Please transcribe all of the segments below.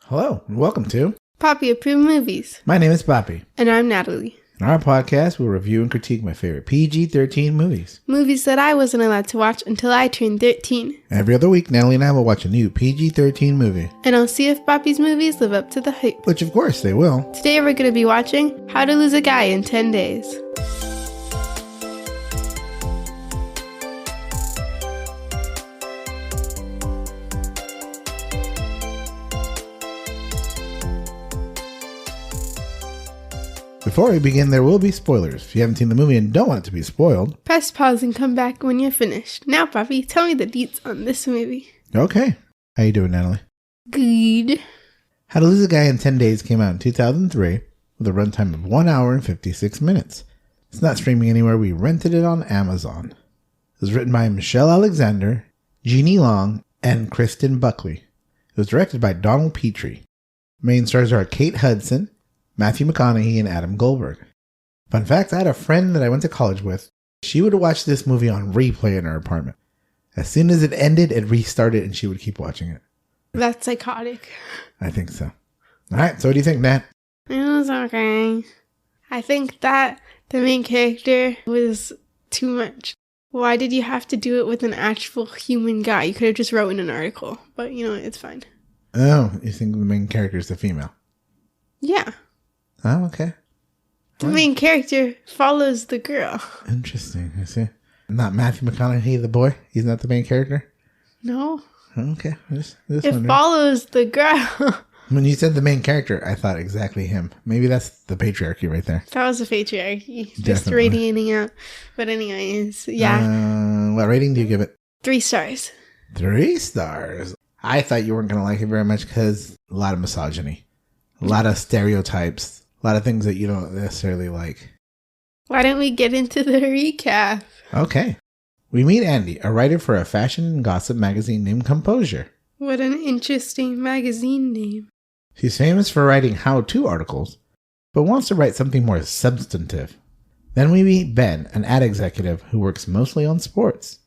Hello, and welcome to Papi Approved Movies. My name is Papi. And I'm Natalie. In our podcast, we'll review and critique my favorite PG-13 movies. Movies that I wasn't allowed to watch until I turned 13. Every other week, Natalie and I will watch a new PG-13 movie. And I'll see if Papi's movies live up to the hype. Which, of course, they will. Today we're going to be watching How to Lose a Guy in 10 Days. Before we begin, there will be spoilers. If you haven't seen the movie and don't want it to be spoiled, press pause and come back when you're finished. Now, Papi, tell me the deets on this movie. Okay. How you doing, Natalie? Good. How to Lose a Guy in 10 Days came out in 2003 with a runtime of 1 hour and 56 minutes. It's not streaming anywhere. We rented it on Amazon. It was written by Michelle Alexander, Jeannie Long, and Kristen Buckley. It was directed by Donald Petrie. Main stars are Kate Hudson, Matthew McConaughey, and Adam Goldberg. Fun fact, I had a friend that I went to college with. She would watch this movie on replay in her apartment. As soon as it ended, it restarted and she would keep watching it. That's psychotic. I think so. Alright, so what do you think, Nat? It was okay. I think that the main character was too much. Why did you have to do it with an actual human guy? You could have just wrote in an article. But, you know, it's fine. Oh, you think the main character is the female? Yeah. Oh, okay. The main character follows the girl. Interesting. I see. Not Matthew McConaughey, the boy? He's not the main character? No. Okay. It follows the girl. When you said the main character, I thought exactly him. Maybe that's the patriarchy right there. That was a patriarchy. Just Definitely. radiating out. But anyways, yeah. What rating do you give it? 3 stars. 3 stars. I thought you weren't going to like it very much because a lot of misogyny. A lot of stereotypes. A lot of things that you don't necessarily like. Why don't we get into the recap? Okay. We meet Andy, a writer for a fashion and gossip magazine named Composure. What an interesting magazine name. She's famous for writing how-to articles, but wants to write something more substantive. Then we meet Ben, an ad executive who works mostly on sports,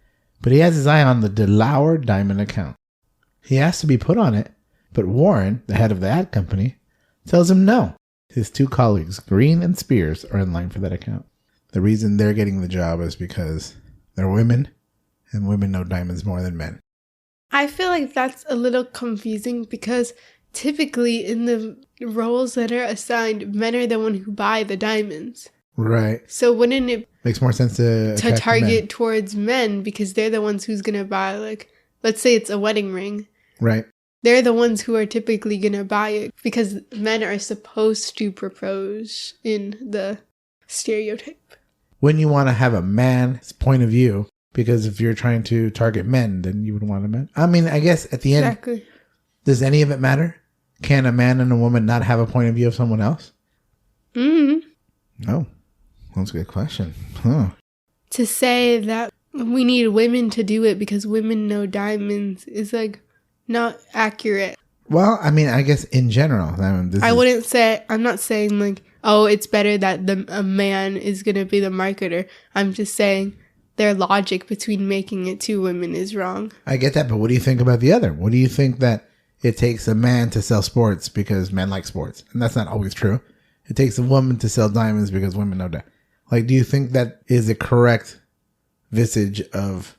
but he has his eye on the DeLauer Diamond account. He asks to be put on it, but Warren, the head of the ad company, tells him no. His 2 colleagues, Green and Spears, are in line for that account. The reason they're getting the job is because they're women, and women know diamonds more than men. I feel like that's a little confusing because typically in the roles that are assigned, men are the one who buy the diamonds. Right. So wouldn't it makes more sense to target men towards men because they're the ones who's going to buy, like, let's say it's a wedding ring. Right. They're the ones who are typically going to buy it because men are supposed to propose in the stereotype. When you want to have a man's point of view, because if you're trying to target men, then you would want a man. I mean, I guess at the end, Exactly. Does any of it matter? Can a man and a woman not have a point of view of someone else? No. That's a good question. Huh. To say that we need women to do it because women know diamonds is like not accurate. Well, I mean, I guess in general. I'm not saying like, oh, it's better that a man is going to be the marketer. I'm just saying their logic between making it 2 women is wrong. I get that, but what do you think about the other? What do you think that it takes a man to sell sports because men like sports? And that's not always true. It takes a woman to sell diamonds because women know that. Like, do you think that is a correct visage of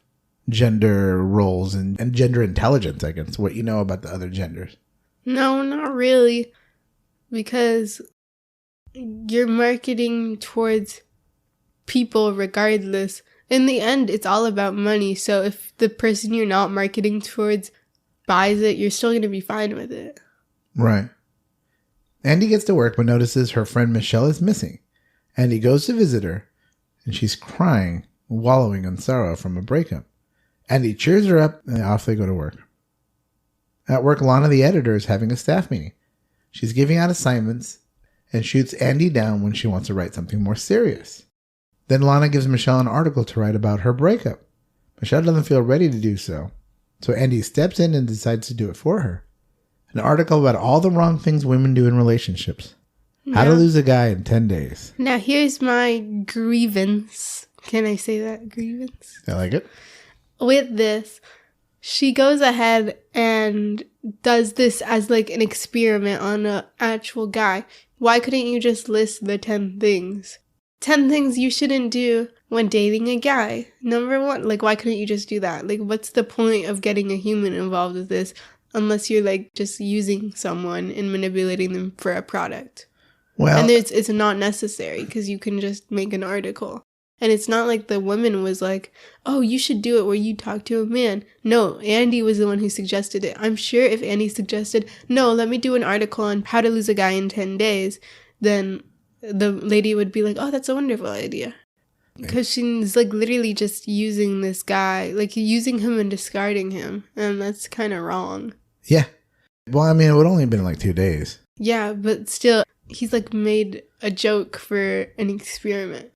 gender roles and gender intelligence, I guess, what you know about the other genders? No, not really. Because you're marketing towards people regardless. In the end, it's all about money. So if the person you're not marketing towards buys it, you're still going to be fine with it. Right. Andy gets to work but notices her friend Michelle is missing. Andy goes to visit her, and she's crying, wallowing in sorrow from a breakup. Andy cheers her up, and off they go to work. At work, Lana, the editor, is having a staff meeting. She's giving out assignments and shoots Andy down when she wants to write something more serious. Then Lana gives Michelle an article to write about her breakup. Michelle doesn't feel ready to do so, so Andy steps in and decides to do it for her. An article about all the wrong things women do in relationships. How to lose a guy in 10 days. Now here's my grievance. Can I say that? Grievance? I like it. With this, she goes ahead and does this as like an experiment on an actual guy. Why couldn't you just list the 10 things? 10 things you shouldn't do when dating a guy. Number 1, like, why couldn't you just do that? Like, what's the point of getting a human involved with this unless you're like just using someone and manipulating them for a product? Well, and it's not necessary because you can just make an article. And it's not like the woman was like, oh, you should do it where you talk to a man. No, Andy was the one who suggested it. I'm sure if Andy suggested, no, let me do an article on how to lose a guy in 10 days, then the lady would be like, oh, that's a wonderful idea. Because she's like literally just using this guy, like using him and discarding him. And that's kind of wrong. Yeah. Well, I mean, it would only have been like 2 days. Yeah, but still, he's like made a joke for an experiment.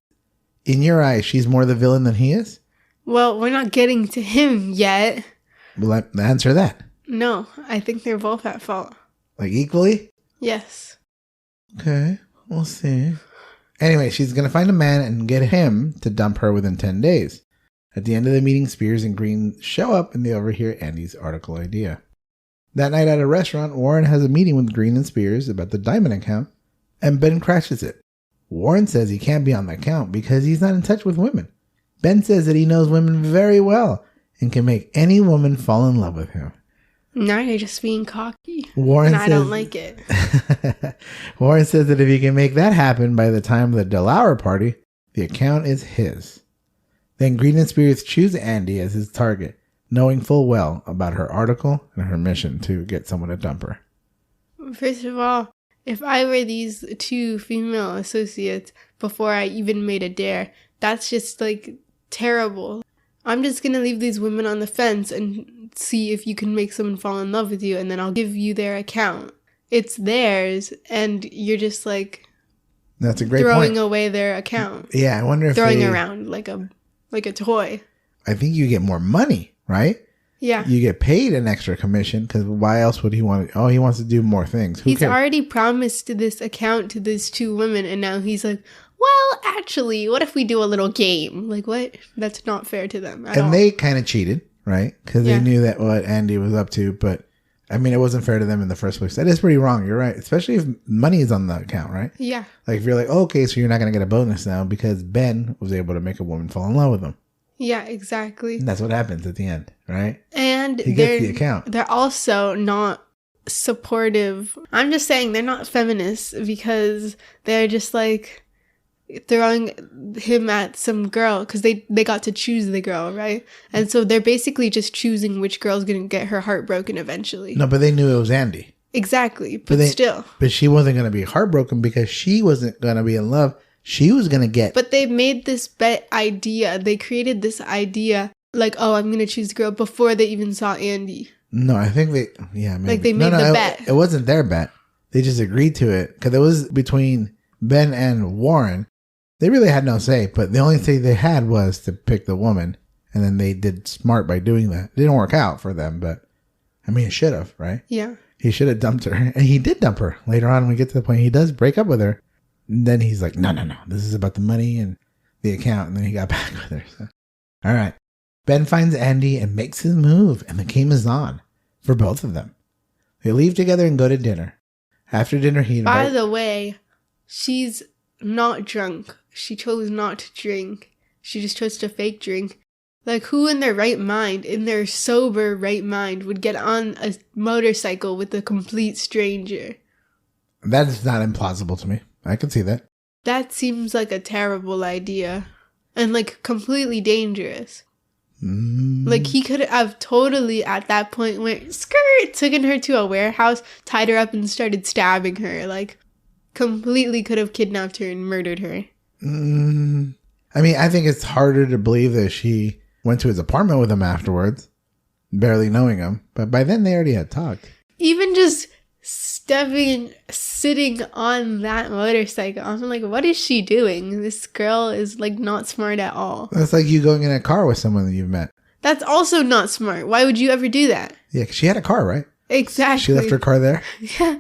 In your eyes, she's more the villain than he is? Well, we're not getting to him yet. Well, answer that. No, I think they're both at fault. Like equally? Yes. Okay, we'll see. Anyway, she's going to find a man and get him to dump her within 10 days. At the end of the meeting, Spears and Green show up and they overhear Andy's article idea. That night at a restaurant, Warren has a meeting with Green and Spears about the diamond account, and Ben crashes it. Warren says he can't be on the account because he's not in touch with women. Ben says that he knows women very well and can make any woman fall in love with him. Now you're just being cocky. Warren and I don't like it. Warren says that if he can make that happen by the time of the Delaware party, the account is his. Then Green and Spears choose Andy as his target, knowing full well about her article and her mission to get someone to dump her. First of all, if I were these 2 female associates before I even made a dare, that's just like terrible. I'm just going to leave these women on the fence and see if you can make someone fall in love with you, and then I'll give you their account. It's theirs, and you're just like that's a great throwing point. Away their account. Yeah, I wonder if throwing around like a toy. I think you get more money, right? Yeah. You get paid an extra commission because why else would he want to? Oh, he wants to do more things. He's already promised this account to these 2 women, and now he's like, well, actually, what if we do a little game? Like, what? That's not fair to them at all. And they kind of cheated, right? Because they knew that what Andy was up to. But, I mean, it wasn't fair to them in the first place. That is pretty wrong. You're right. Especially if money is on the account, right? Yeah. Like, if you're like, oh, okay, so you're not going to get a bonus now because Ben was able to make a woman fall in love with him. Yeah, exactly. And that's what happens at the end, right? And he gets the account. They're also not supportive. I'm just saying they're not feminists because they're just like throwing him at some girl because they got to choose the girl, right? And so they're basically just choosing which girl's going to get her heart broken eventually. No, but they knew it was Andy. Exactly, but still. But she wasn't going to be heartbroken because she wasn't going to be in love. She was going to get... But they made this bet idea. They created this idea like, oh, I'm going to choose the girl before they even saw Andy. No, I think they... Yeah, maybe. Like they made the bet. It wasn't their bet. They just agreed to it because it was between Ben and Warren. They really had no say, but the only thing they had was to pick the woman. And then they did smart by doing that. It didn't work out for them, but I mean, it should have, right? Yeah. He should have dumped her. And he did dump her. Later on, when we get to the point, he does break up with her. And then he's like, no. This is about the money and the account. And then he got back with her. So. All right. Ben finds Andy and makes his move. And the game is on for both of them. They leave together and go to dinner. After dinner, he invites... By the way, she's not drunk. She chose not to drink. She just chose to fake drink. Like, who in their right mind, in their sober right mind, would get on a motorcycle with a complete stranger? That is not implausible to me. I can see that. That seems like a terrible idea. And, like, completely dangerous. Like, he could have totally, at that point, went, skirt, taken her to a warehouse, tied her up, and started stabbing her. Like, completely could have kidnapped her and murdered her. I mean, I think it's harder to believe that she went to his apartment with him afterwards, barely knowing him. But by then, they already had talked. Even just sitting on that motorcycle, I'm like, what is she doing? This girl is, like, not smart at all. That's like you going in a car with someone that you've met. That's also not smart. Why would you ever do that? Yeah, 'cause she had a car, right? Exactly. She left her car there? Yeah.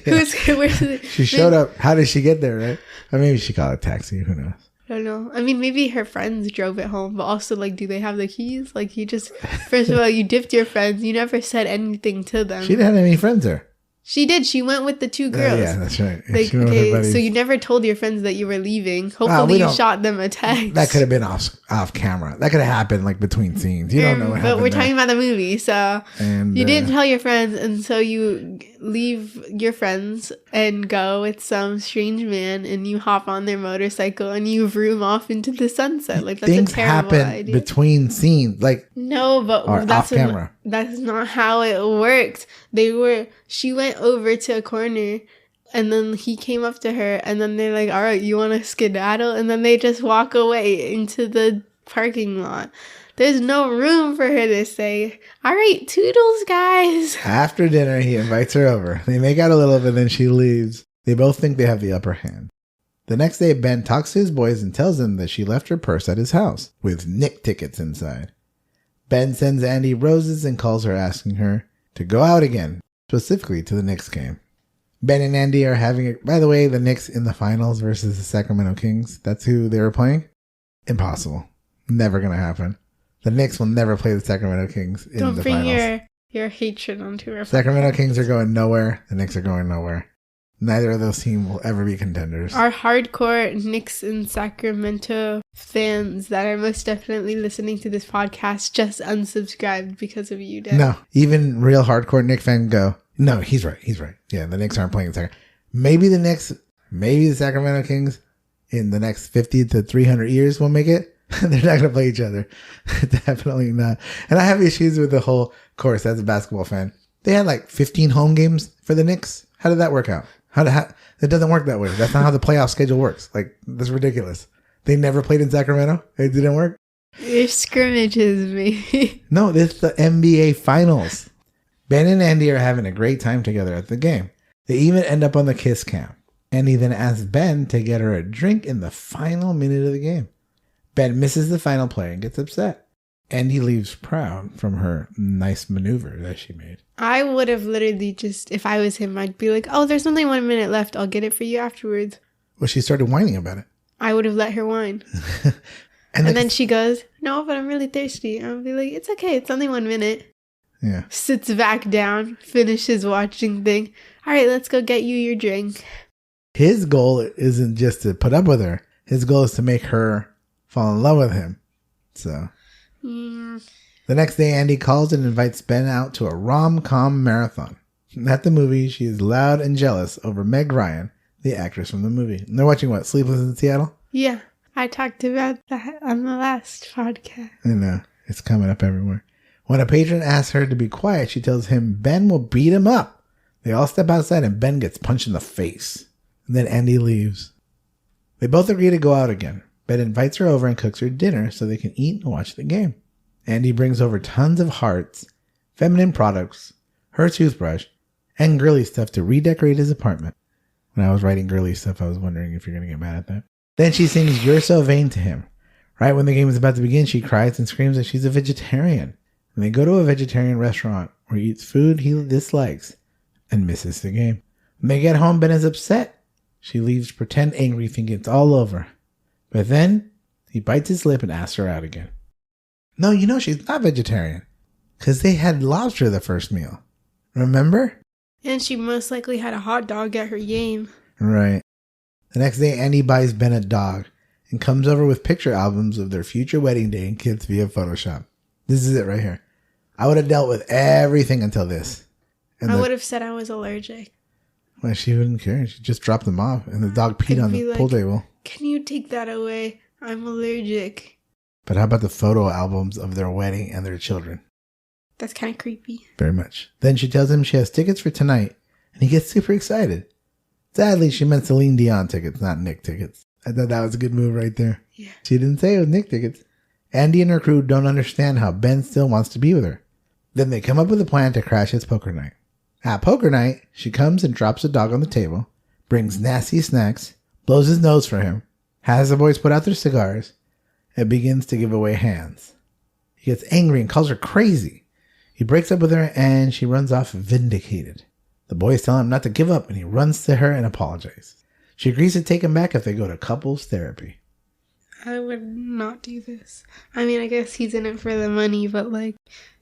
Yeah. She showed up. How did she get there, right? Or maybe she called a taxi. Who knows? I don't know. I mean, maybe her friends drove it home, but also, like, do they have the keys? Like, you just, first of all, you dipped your friends. You never said anything to them. She didn't have any friends there. She did. She went with the two girls. Yeah, that's right. Like, okay, so you never told your friends that you were leaving. Hopefully, you shot them a text. That could have been off camera. That could have happened like between scenes. You don't know what happened. But we're talking about the movie, so and, you didn't tell your friends, and so you leave your friends and go with some strange man, and you hop on their motorcycle and you vroom off into the sunset. Like that's things a terrible happen idea. Between scenes, like no, but that's off camera. That's not how it worked. She went over to a corner and then he came up to her and then they're like, all right, you want to skedaddle? And then they just walk away into the parking lot. There's no room for her to say, all right, toodles, guys. After dinner, he invites her over. They make out a little bit, then she leaves. They both think they have the upper hand. The next day, Ben talks to his boys and tells them that she left her purse at his house with Nick tickets inside. Ben sends Andy roses and calls her, asking her to go out again, specifically to the Knicks game. Ben and Andy are having it. By the way, the Knicks in the finals versus the Sacramento Kings. That's who they were playing. Impossible. Never going to happen. The Knicks will never play the Sacramento Kings in the finals. Don't bring your hatred onto our Sacramento Kings are going nowhere. The Knicks are going nowhere. Neither of those teams will ever be contenders. Our hardcore Knicks and Sacramento fans that are most definitely listening to this podcast just unsubscribed because of you, Dan. No, even real hardcore Knicks fans go, no, he's right. Yeah, the Knicks aren't playing Sacramento. Maybe the Sacramento Kings in the next 50 to 300 years will make it. They're not going to play each other. Definitely not. And I have issues with the whole course as a basketball fan. They had like 15 home games for the Knicks. How did that work out? It doesn't work that way. That's not how the playoff schedule works. Like, that's ridiculous. They never played in Sacramento. It didn't work. Your scrimmages, me. No, this is the NBA Finals. Ben and Andy are having a great time together at the game. They even end up on the kiss cam. Andy then asks Ben to get her a drink in the final minute of the game. Ben misses the final play and gets upset. Andy leaves proud from her nice maneuver that she made. I would have literally just, if I was him, I'd be like, oh, there's only 1 minute left. I'll get it for you afterwards. Well, she started whining about it. I would have let her whine. and then she goes, no, but I'm really thirsty. I'll be like, it's okay. It's only 1 minute. Yeah. Sits back down, finishes watching thing. All right, let's go get you your drink. His goal isn't just to put up with her. His goal is to make her fall in love with him. So... The next day, Andy calls and invites Ben out to a rom-com marathon. At the movie, she is loud and jealous over Meg Ryan, the actress from the movie. And they're watching what, Sleepless in Seattle? Yeah, I talked about that on the last podcast. I know, it's coming up everywhere. When a patron asks her to be quiet, she tells him Ben will beat him up. They all step outside and Ben gets punched in the face. And then Andy leaves. They both agree to go out again. Ben invites her over and cooks her dinner so they can eat and watch the game. Andy brings over tons of hearts, feminine products, her toothbrush, and girly stuff to redecorate his apartment. When I was writing girly stuff, I was wondering if you're going to get mad at that. Then she sings You're So Vain to him. Right when the game is about to begin, she cries and screams that she's a vegetarian. And they go to a vegetarian restaurant where he eats food he dislikes and misses the game. When they get home, Ben is upset. She leaves pretend angry, thinking it's all over. But then he bites his lip and asks her out again. No, she's not vegetarian. Because they had lobster the first meal. Remember? And she most likely had a hot dog at her game. Right. The next day, Andy buys Ben a dog and comes over with picture albums of their future wedding day and kids via Photoshop. This is it right here. I would have dealt with everything until this. And I would have said I was allergic. Well, she wouldn't care. She just dropped them off and the dog peed on the pool table. Can you take that away? I'm allergic. But how about the photo albums of their wedding and their children? That's kind of creepy. Very much. Then she tells him she has tickets for tonight, and he gets super excited. Sadly, she meant Celine Dion tickets, not Nick tickets. I thought that was a good move right there. Yeah. She didn't say it was Nick tickets. Andy and her crew don't understand how Ben still wants to be with her. Then they come up with a plan to crash his poker night. At poker night, she comes and drops a dog on the table, brings nasty snacks, blows his nose for him, has the boys put out their cigars, and begins to give away hands. He gets angry and calls her crazy. He breaks up with her and she runs off vindicated. The boys tell him not to give up and he runs to her and apologizes. She agrees to take him back if they go to couples therapy. I would not do this. I mean, I guess he's in it for the money, but like,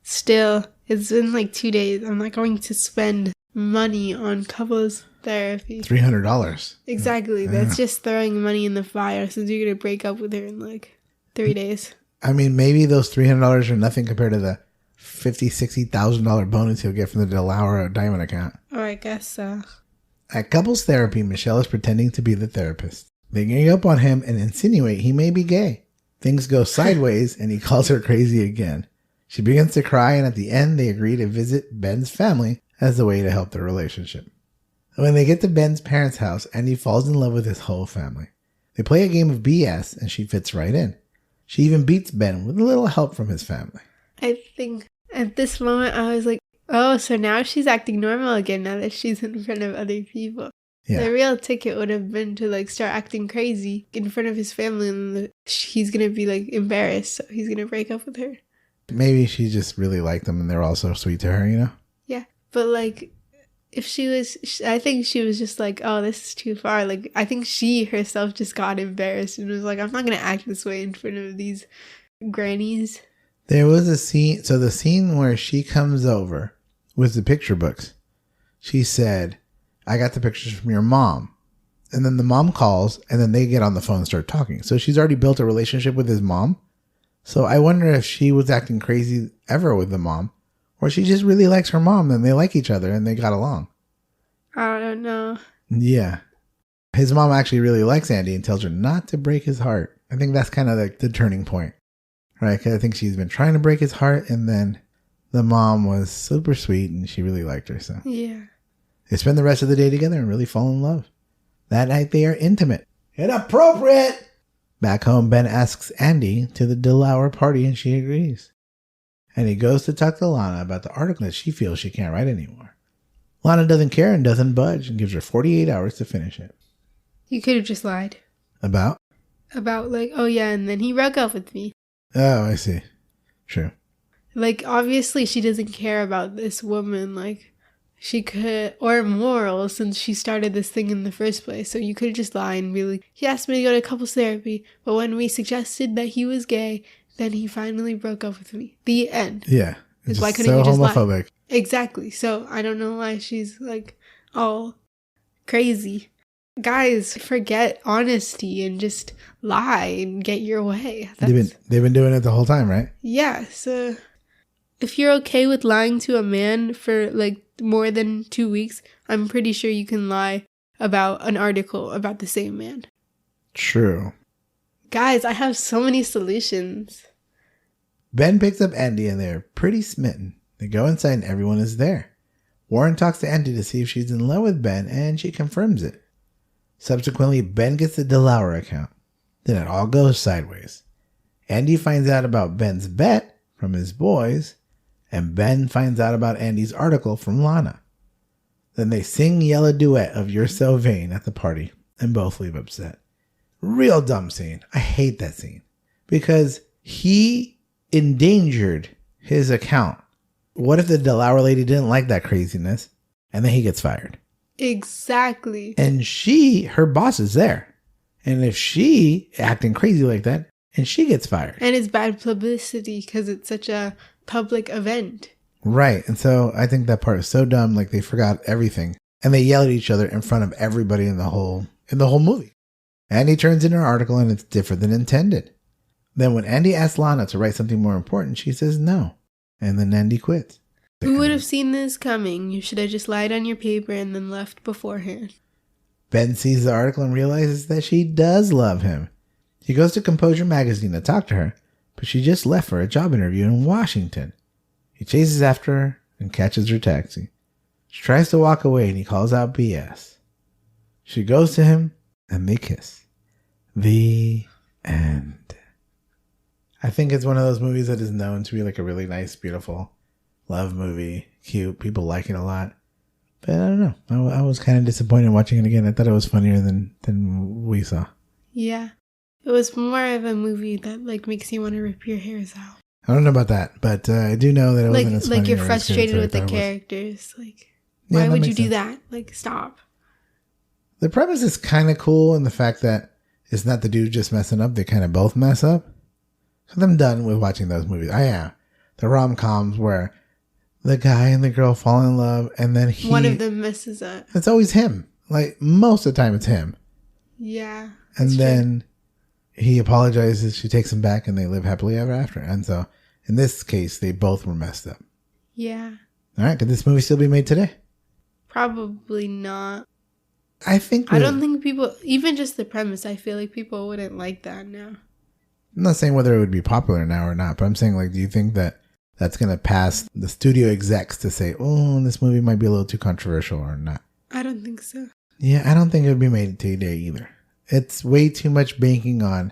still, it's been like 2 days. I'm not going to spend money on couples therapy. $300. Exactly. Yeah. That's just throwing money in the fire since you're going to break up with her in like 3 days. I mean, maybe those $300 are nothing compared to the $50,000, $60,000 bonus he'll get from the Delaware Diamond account. Oh, I guess so. At couples therapy, Michelle is pretending to be the therapist. They gang up on him and insinuate he may be gay. Things go sideways and he calls her crazy again. She begins to cry, and at the end, they agree to visit Ben's family as a way to help their relationship. When they get to Ben's parents' house, Andy falls in love with his whole family. They play a game of BS, and she fits right in. She even beats Ben with a little help from his family. I think at this moment, I was like, oh, so now she's acting normal again now that she's in front of other people. Yeah. The real ticket would have been to like start acting crazy in front of his family, and he's going to be like embarrassed, so he's going to break up with her. Maybe she just really liked them and they're all so sweet to her, you know? Yeah, but like, if she was, I think she was just like, oh, this is too far. Like, I think she herself just got embarrassed and was like, I'm not going to act this way in front of these grannies. There was a scene, so the scene where she comes over with the picture books, she said, I got the pictures from your mom. And then the mom calls, and then they get on the phone and start talking. So she's already built a relationship with his mom. So I wonder if she was acting crazy ever with the mom, or she just really likes her mom and they like each other and they got along. I don't know. Yeah. His mom actually really likes Andy and tells her not to break his heart. I think that's kind of like the turning point, right? Because I think she's been trying to break his heart, and then the mom was super sweet and she really liked her. So Yeah. they spend the rest of the day together and really fall in love. That night they are intimate. Inappropriate! Back home, Ben asks Andy to the Delaware party and she agrees. And he goes to talk to Lana about the article that she feels she can't write anymore. Lana doesn't care and doesn't budge and gives her 48 hours to finish it. You could have just lied. About? About like, oh yeah, and then he broke up with me. Oh, I see. True. Like, obviously she doesn't care about this woman, like, she could, or morals, since she started this thing in the first place. So you could just lie and be like, he asked me to go to couples therapy, but when we suggested that he was gay, then he finally broke up with me. The end. Yeah. It's Just why couldn't so you just homophobic. lie? Exactly. So I don't know why she's like all crazy. Guys, forget honesty and just lie and get your way. They've been doing it the whole time, right? Yeah. So if you're okay with lying to a man for like more than 2 weeks, I'm pretty sure you can lie about an article about the same man. True. Guys, I have so many solutions. Ben picks up Andy and they're pretty smitten. They go inside and everyone is there. Warren talks to Andy to see if she's in love with Ben, and she confirms it. Subsequently, Ben gets the Delaware account. Then it all goes sideways. Andy finds out about Ben's bet from his boys, and Ben finds out about Andy's article from Lana. Then they sing yell a duet of You're So Vain at the party, and both leave upset. Real dumb scene. I hate that scene. Because he endangered his account. What if the Delaware lady didn't like that craziness, and then he gets fired? Exactly. And her boss is there. And if she acting crazy like that, and she gets fired. And it's bad publicity because it's such a public event. Right. And so I think that part is so dumb, like they forgot everything. And they yell at each other in front of everybody in the whole movie. Andy turns in her article and it's different than intended. Then when Andy asks Lana to write something more important, she says no. And then Andy quits. Who would have seen this coming? You should have just lied on your paper and then left beforehand. Ben sees the article and realizes that she does love him. He goes to Composure magazine to talk to her, but she just left for a job interview in Washington. He chases after her and catches her taxi. She tries to walk away and he calls out BS. She goes to him and they kiss. The end. I think it's one of those movies that is known to be like a really nice, beautiful love movie. Cute. People like it a lot. But I don't know. I was kind of disappointed watching it again. I thought it was funnier than we saw. Yeah. It was more of a movie that like makes you want to rip your hairs out. I don't know about that, but I do know that it wasn't as funny. Like you're or as good frustrated as I with the thought it was. characters. Like, Yeah, why that would you makes do sense. that? Like, stop. The premise is kind of cool in the fact that it's not the dude just messing up. They kind of both mess up. So I'm done with watching those movies. I am. The rom-coms where the guy and the girl fall in love and then one of them messes up. It's always him. Like, most of the time it's him. Yeah. And then he apologizes. She takes him back and they live happily ever after. And so in this case, they both were messed up. Yeah. All right. Could this movie still be made today? Probably not. I think... I don't think people... Even just the premise, I feel like people wouldn't like that now. I'm not saying whether it would be popular now or not, but I'm saying, like, do you think that that's going to pass the studio execs to say, oh, this movie might be a little too controversial or not? I don't think so. Yeah, I don't think it would be made today either. It's way too much banking on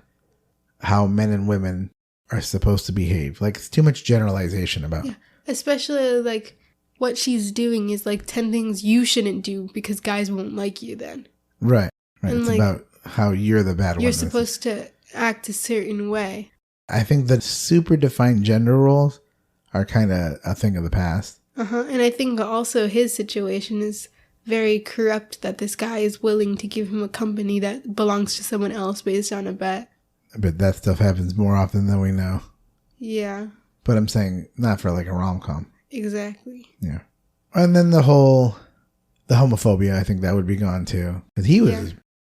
how men and women are supposed to behave. Like, it's too much generalization about. Yeah, especially, like, what she's doing is, like, 10 things you shouldn't do because guys won't like you then. Right. And it's like, about how you're the bad one. You're supposed to act a certain way. I think the super defined gender roles are kind of a thing of the past. And I think also his situation is very corrupt that this guy is willing to give him a company that belongs to someone else based on a bet. But that stuff happens more often than we know. Yeah. But I'm saying not for like a rom-com. Exactly. Yeah. And then the homophobia, I think that would be gone too. Because he was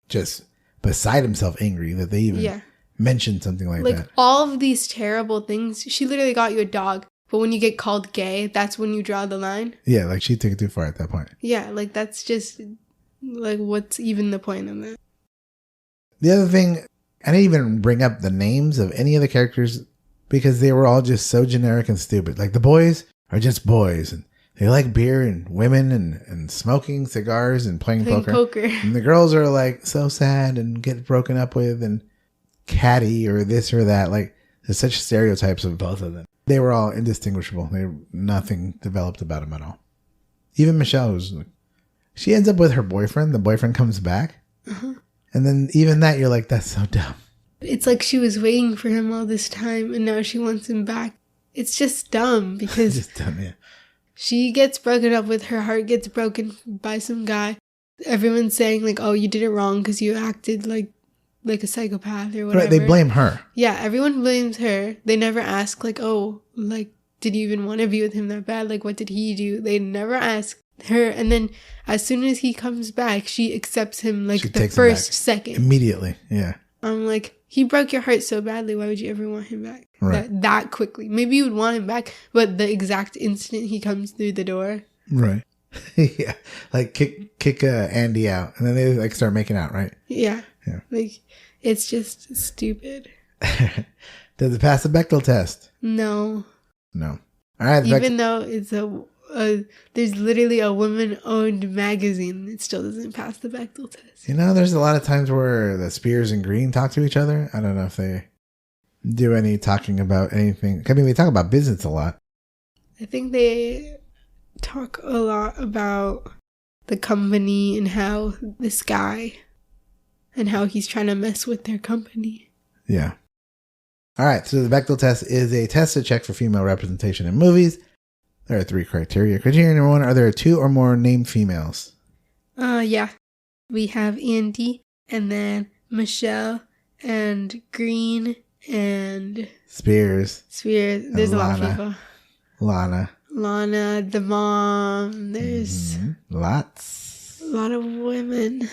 just beside himself angry that they even mentioned something like that. Like all of these terrible things. She literally got you a dog. But when you get called gay, that's when you draw the line. Yeah, like she took it too far at that point. Yeah, like that's just, like, what's even the point of that? The other thing, I didn't even bring up the names of any of the characters because they were all just so generic and stupid. Like the boys are just boys and they like beer and women and smoking cigars and playing poker. And the girls are like so sad and get broken up with and catty or this or that. Like there's such stereotypes of both of them. They were all indistinguishable. Nothing developed about them at all. Even Michelle was like, she ends up with her boyfriend. The boyfriend comes back. And then even that, you're like, that's so dumb. It's like she was waiting for him all this time and now she wants him back. It's just dumb because just dumb, yeah. She gets broken up with, her heart gets broken by some guy. Everyone's saying like, oh, you did it wrong because you acted like a psychopath or whatever. Right, they blame her. Yeah, everyone blames her. They never ask like, oh, like, did you even want to be with him that bad? Like, what did he do? They never ask her. And then as soon as he comes back, she accepts him like the first second. Immediately, yeah. I'm like, he broke your heart so badly. Why would you ever want him back? Right. That quickly. Maybe you would want him back, but the exact instant he comes through the door. Right. Yeah. Like kick Andy out. And then they like start making out, right? Yeah. Like, it's just stupid. Does it pass the Bechdel test? No. All right. Even though it's there's literally a woman-owned magazine, it still doesn't pass the Bechdel test. You know, there's a lot of times where the Spears and Green talk to each other. I don't know if they do any talking about anything. I mean, they talk about business a lot. I think they talk a lot about the company and how this guy and how he's trying to mess with their company. Yeah. All right. So the Bechdel test is a test to check for female representation in movies. There are 3 criteria. Criteria number 1, are there 2 or more named females? Yeah. We have Andy and then Michelle and Green and Spears. There's a lot of people. Lana, the mom. There's lots. A lot of women.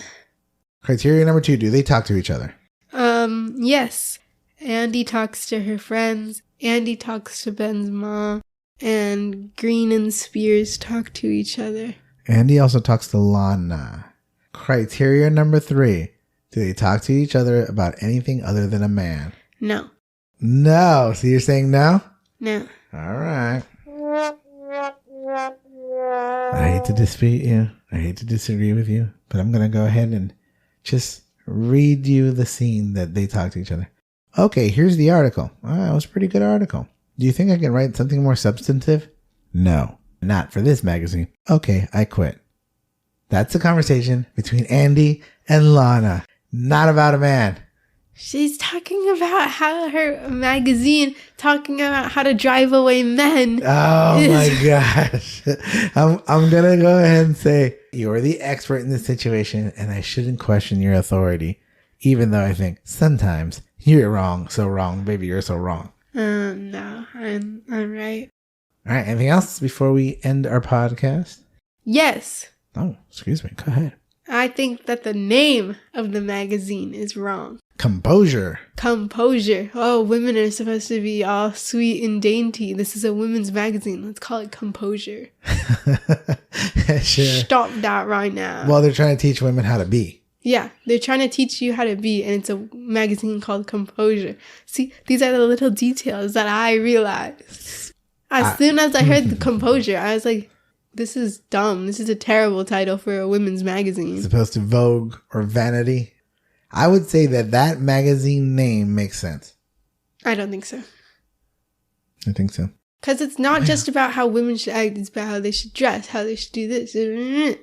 Criteria number 2, do they talk to each other? Yes. Andy talks to her friends. Andy talks to Ben's mom. And Green and Spears talk to each other. Andy also talks to Lana. Criteria number 3, do they talk to each other about anything other than a man? No. No. So you're saying no? No. All right. I hate to dispute you. I hate to disagree with you. But I'm going to go ahead and just read you the scene that they talk to each other. Okay, here's the article. That was a pretty good article. Do you think I can write something more substantive? No, not for this magazine. Okay, I quit. That's a conversation between Andy and Lana, not about a man. She's talking about how her magazine talking about how to drive away men. Oh my gosh. I'm going to go ahead and say you're the expert in this situation and I shouldn't question your authority. Even though I think sometimes you're wrong, so wrong, baby, you're so wrong. No, I'm right. All right, anything else before we end our podcast? Yes. Oh, excuse me. Go ahead. I think that the name of the magazine is wrong. Composure. Composure. Oh, women are supposed to be all sweet and dainty. This is a women's magazine. Let's call it Composure. Sure. Stop that right now. Well, they're trying to teach women how to be. Yeah, they're trying to teach you how to be, and it's a magazine called Composure. See, these are the little details that I realized. As soon as I heard the Composure, I was like, this is dumb. This is a terrible title for a women's magazine. As opposed to Vogue or Vanity. I would say that magazine name makes sense. I don't think so. I think so. Because it's not just about how women should act. It's about how they should dress, how they should do this. You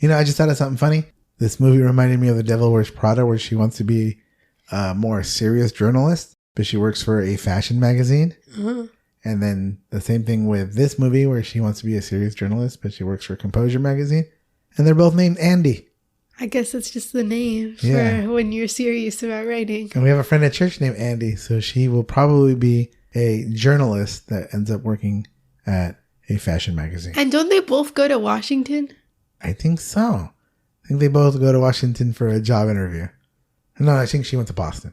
know, I just thought of something funny. This movie reminded me of The Devil Wears Prada, where she wants to be a more serious journalist, but she works for a fashion magazine. Uh-huh. And then the same thing with this movie, where she wants to be a serious journalist, but she works for Composure magazine. And they're both named Andy. I guess that's just the name for when you're serious about writing. And we have a friend at church named Andy, so she will probably be a journalist that ends up working at a fashion magazine. And don't they both go to Washington? I think so. I think they both go to Washington for a job interview. No, I think she went to Boston.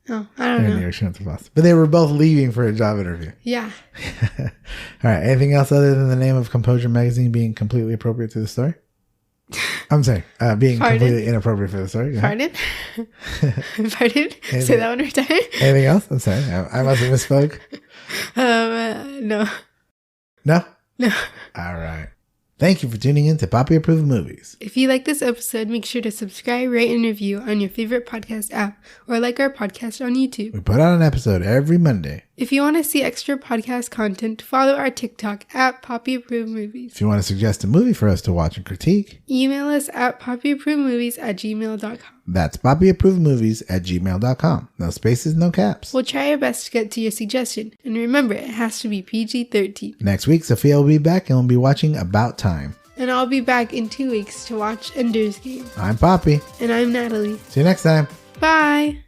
Oh, I don't know. She went to Boston. But they were both leaving for a job interview. Yeah. All right. Anything else other than the name of Composure magazine being completely appropriate to the story? I'm sorry. Being completely inappropriate for the story. Pardon? Pardon? Say that one more time. Anything else? I'm sorry. I must have misspoke. No. No? No. All right. Thank you for tuning in to Papi Approved Movies. If you like this episode, make sure to subscribe, rate, and review on your favorite podcast app or like our podcast on YouTube. We put out an episode every Monday. If you want to see extra podcast content, follow our TikTok at Papi Approved Movies. If you want to suggest a movie for us to watch and critique, email us at papiapprovedmovies@gmail.com. That's papiapprovedmovies@gmail.com. No spaces, no caps. We'll try our best to get to your suggestion. And remember, it has to be PG-13. Next week, Sophia will be back and we'll be watching About Time. And I'll be back in 2 weeks to watch Ender's Game. I'm Papi. And I'm Natalie. See you next time. Bye.